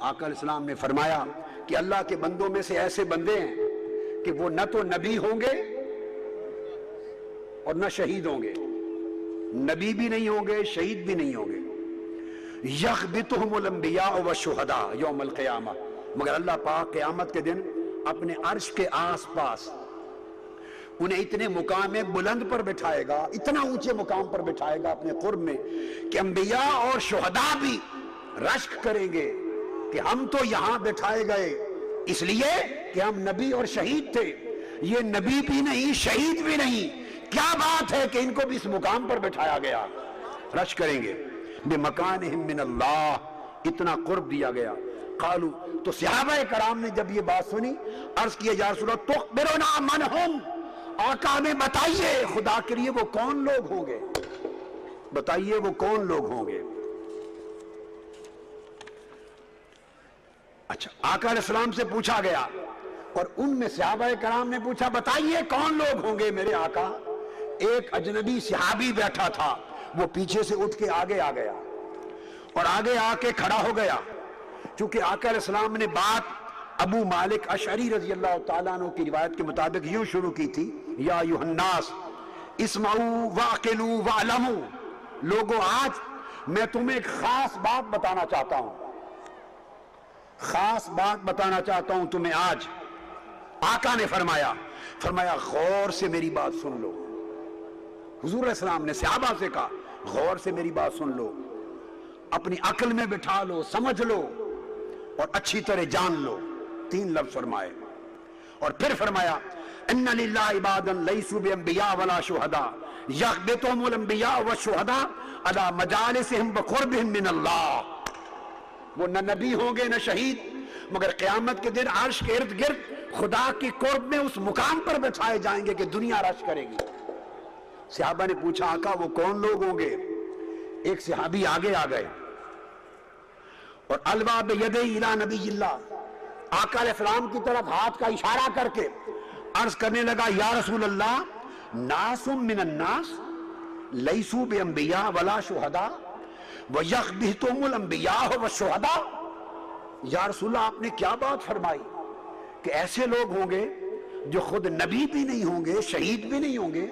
آقا علیہ السلام نے فرمایا کہ اللہ کے بندوں میں سے ایسے بندے ہیں کہ وہ نہ تو نبی ہوں گے اور نہ شہید ہوں گے، نبی بھی نہیں ہوں گے، شہید بھی نہیں ہوں گے۔ یغبطہم الانبیاء والشہداء یوم القیامہ، مگر اللہ پاک قیامت کے دن اپنے عرش کے آس پاس انہیں اتنے مقام بلند پر بٹھائے گا، اتنا اونچے مقام پر بٹھائے گا اپنے قرب میں کہ انبیاء اور شہداء بھی رشک کریں گے کہ ہم تو یہاں بٹھائے گئے اس لیے کہ ہم نبی اور شہید تھے، یہ نبی بھی نہیں شہید بھی نہیں، کیا بات ہے کہ ان کو بھی اس مقام پر بٹھایا گیا۔ رشک کریں گے بمکانہم من اللہ، اتنا قرب دیا گیا۔ قالو، تو صحابہ کرام نے جب یہ بات سنی عرض کیا یا رسول اللہ تخبرنا من ہم، آقا ہمیں بتائیے خدا کے لیے وہ کون لوگ ہوں گے، بتائیے وہ کون لوگ ہوں گے۔ اچھا، آقا علیہ السلام سے پوچھا گیا اور ان میں صحابہ کرام نے پوچھا بتائیے کون لوگ ہوں گے میرے آقا۔ ایک اجنبی صحابی بیٹھا تھا، وہ پیچھے سے اٹھ کے آگے آ گیا اور آگے آ کے کھڑا ہو گیا، چونکہ آقا علیہ السلام نے بات ابو مالک اشعری رضی اللہ تعالیٰ عنہ کی روایت کے مطابق یوں شروع کی تھی، یا ایھا الناس اسمعوا واعقلوا واعلموا، لوگوں آج میں تمہیں ایک خاص بات بتانا چاہتا ہوں، خاص بات بتانا چاہتا ہوں تمہیں آج۔ آقا نے فرمایا غور سے میری بات سن لو۔ حضور علیہ السلام نے صحابہ سے کہا غور سے میری بات سن لو، اپنی عقل میں بٹھا لو، سمجھ لو اور اچھی طرح جان لو۔ 3 لفظ فرمائے اور پھر فرمایا ان للہ عبادا لیسوا بانبیاء ولا شہداء یغبطہم الانبیاء والشہداء علی مجالسہم بقربہم من اللہ، وہ نہ نبی ہوں گے نہ شہید، مگر قیامت کے دن عرش کے ارد گرد خدا کی قرب میں اس مقام پر بٹھائے جائیں گے کہ دنیا رش کرے گی۔ صحابہ نے پوچھا آقا وہ کون لوگ ہوں گے؟ ایک صحابی آگے آ گئے اور الوا بیدہ الی نبی اللہ، آقا علیہ السلام کی طرف ہاتھ کا اشارہ کر کے عرض کرنے لگا یا رسول اللہ ناس من الناس لیسوا بانبیاء ولا شہداء ویغبطہم الانبیاء والشہداء، یا رسول اللہ آپ نے کیا بات فرمائی کہ ایسے لوگ ہوں گے جو خود نبی بھی نہیں ہوں گے شہید بھی نہیں ہوں گے،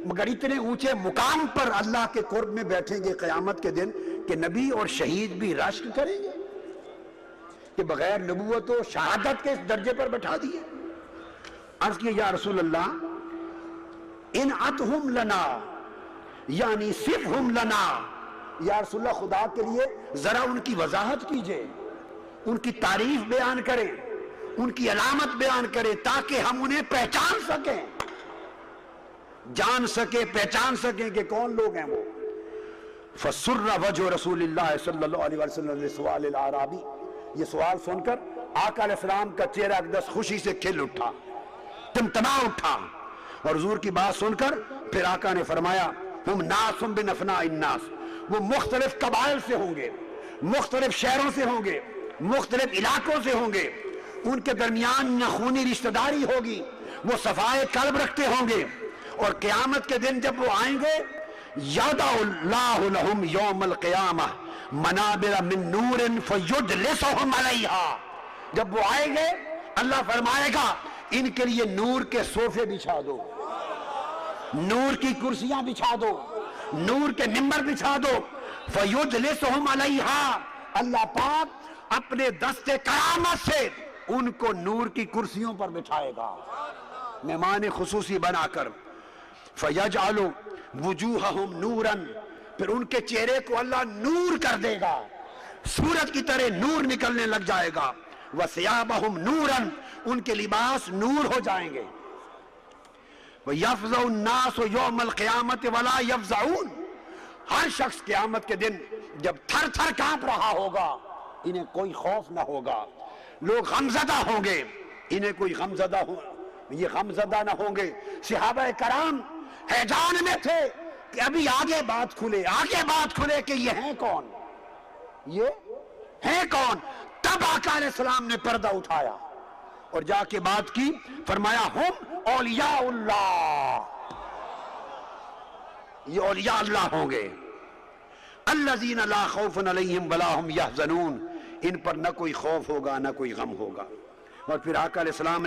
مگر اتنے اونچے مقام پر اللہ کے قرب میں بیٹھیں گے قیامت کے دن کہ نبی اور شہید بھی رشک کریں گے، کہ بغیر نبوت و شہادت کے اس درجے پر بٹھا دیے۔ عرض کیا یا رسول اللہ انعتہم لنا، یعنی صفہم لنا، یا رسول اللہ خدا کے لیے ذرا ان کی وضاحت کیجئے، ان کی تعریف بیان کریں، ان کی علامت بیان کریں تاکہ ہم انہیں پہچان سکیں، جان سکیں پہچان سکیں کہ کون لوگ ہیں وہ۔ فسر وجہ رسول اللہ صلی اللہ علیہ وسلم سوال الاعرابی، یہ سوال سن کر آقا علیہ السلام کا چہرہ اقدس خوشی سے کھل اٹھا، تمتما اٹھا، اور حضور کی بات سن کر پھر آقا نے فرمایا ہم ناس من افناء الناس، وہ مختلف قبائل سے ہوں گے، مختلف شہروں سے ہوں گے، مختلف علاقوں سے ہوں گے، ان کے درمیان نہ خونی رشتہ داری ہوگی، وہ صفائے قلب رکھتے ہوں گے، اور قیامت کے دن جب وہ آئیں گے یَضَعُ اللَّهُ لَهُمْ يَوْمَ الْقِيَامَةِ مَنَابِرَ مِن نُورٍ فَيُجْلِسُهُمْ عَلَيْهَا، جب وہ آئیں گے اللہ فرمائے گا ان کے لیے نور کے صوفے بچھا دو، نور کی کرسیاں بچھا دو، نور کے ممبر بچھا دو، فَيُجْلِسُهُمْ عَلَيْهَا، اللہ پاک اپنے دست کرامت سے ان کو نور کی کرسیوں پر بٹھائے گا مہمان خصوصی بنا کر۔ فَيَجْعَلُ وُجُوهَهُمْ نُورًا، پھر ان کے چہرے کو اللہ نور کر دے گا، سورج کی طرح نور نکلنے لگ جائے گا۔ وَثِيَابَهُمْ نُورًا، ان کے لباس نور ہو جائیں گے۔ وَيَفْزَعُ النَّاسُ يَوْمَ الْقِيَامَةِ وَلَا يَفْزَعُونَ، ہر شخص قیامت کے دن جب تھر تھر کانپ رہا ہوگا انہیں کوئی خوف نہ ہوگا، لوگ غمزدہ ہوں گے انہیں کوئی غمزدہ یہ غمزدہ نہ ہوں گے۔ صحابہ کرام حیران میں تھے کہ ابھی آگے بات کھلے کہ یہ ہیں کون، یہ ہیں کون۔ تب آقا علیہ السلام نے پردہ اٹھایا اور جا کے بات کی، فرمایا ہم اولیاء اللہ، یہ اولیاء اللہ ہوں گے، الذین لا خوف علیہم ولا هم یحزنون، ان پر نہ کوئی خوف ہوگا نہ کوئی غم ہوگا۔ اور پھر آقا علیہ السلام